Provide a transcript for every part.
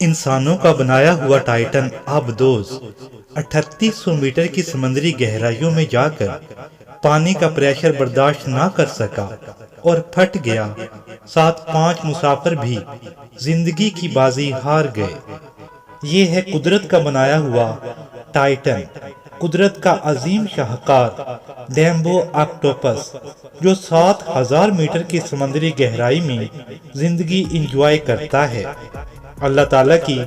انسانوں کا بنایا ہوا ٹائٹن آبدوز 3800 میٹر کی سمندری گہرائیوں میں جا کر پانی کا پریشر برداشت نہ کر سکا اور پھٹ گیا۔ ساتھ 5 مسافر بھی زندگی کی بازی ہار گئے۔ یہ ہے قدرت کا بنایا ہوا ٹائٹن، قدرت کا عظیم شاہکار ڈیمبو آکٹوپس، جو 7000 میٹر کی سمندری گہرائی میں زندگی انجوائے کرتا ہے۔ اللہ تعالیٰ کی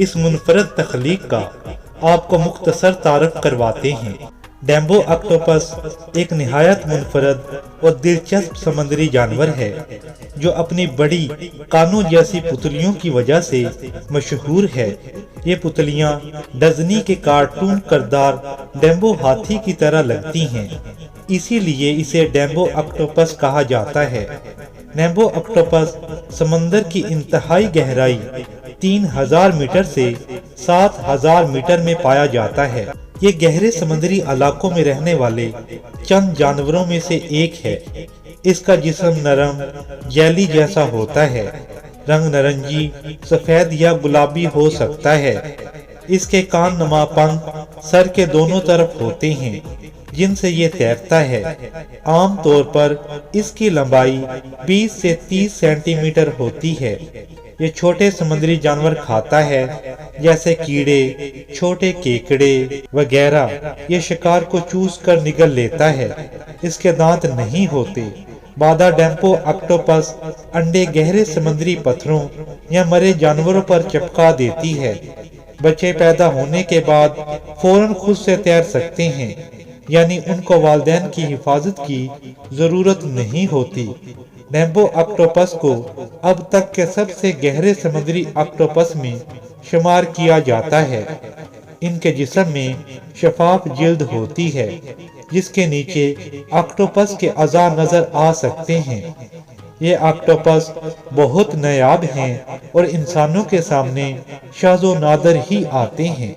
اس منفرد تخلیق کا آپ کو مختصر تعارف کرواتے ہیں۔ ڈیمبو آکٹوپس ایک نہایت منفرد اور دلچسپ سمندری جانور ہے جو اپنی بڑی کانوں جیسی پتلیوں کی وجہ سے مشہور ہے۔ یہ پتلیاں ڈزنی کے کارٹون کردار ڈیمبو ہاتھی کی طرح لگتی ہیں، اسی لیے اسے ڈیمبو آکٹوپس کہا جاتا ہے۔ ڈیمبو آکٹوپس سمندر کی انتہائی گہرائی 3000 میٹر سے 7000 میٹر میں پایا جاتا ہے۔ یہ گہرے سمندری علاقوں میں رہنے والے چند جانوروں میں سے ایک ہے۔ اس کا جسم نرم جیلی جیسا ہوتا ہے، رنگ نارنجی، سفید یا گلابی ہو سکتا ہے۔ اس کے کان نما پنکھ سر کے دونوں طرف ہوتے ہیں جن سے یہ تیرتا ہے۔ عام طور پر اس کی لمبائی 20 سے 30 سینٹی میٹر ہوتی ہے۔ یہ چھوٹے سمندری جانور کھاتا ہے جیسے کیڑے، چھوٹے کیکڑے وغیرہ۔ یہ شکار کو چوس کر نگل لیتا ہے۔ اس کے دانت نہیں ہوتے۔ مادہ ڈیمبو آکٹوپس انڈے گہرے سمندری پتھروں یا مرے جانوروں پر چپکا دیتی ہے۔ بچے پیدا ہونے کے بعد فوراً خود سے تیر سکتے ہیں، یعنی ان کو والدین کی حفاظت کی ضرورت نہیں ہوتی۔ ڈیمبو آکٹوپس کو اب تک کے سب سے گہرے سمندری آکٹوپس میں شمار کیا جاتا ہے۔ ان کے جسم میں شفاف جلد ہوتی ہے جس کے نیچے آکٹوپس کے اعضاء نظر آ سکتے ہیں۔ یہ آکٹوپس بہت نایاب ہیں اور انسانوں کے سامنے شاذ و نادر ہی آتے ہیں۔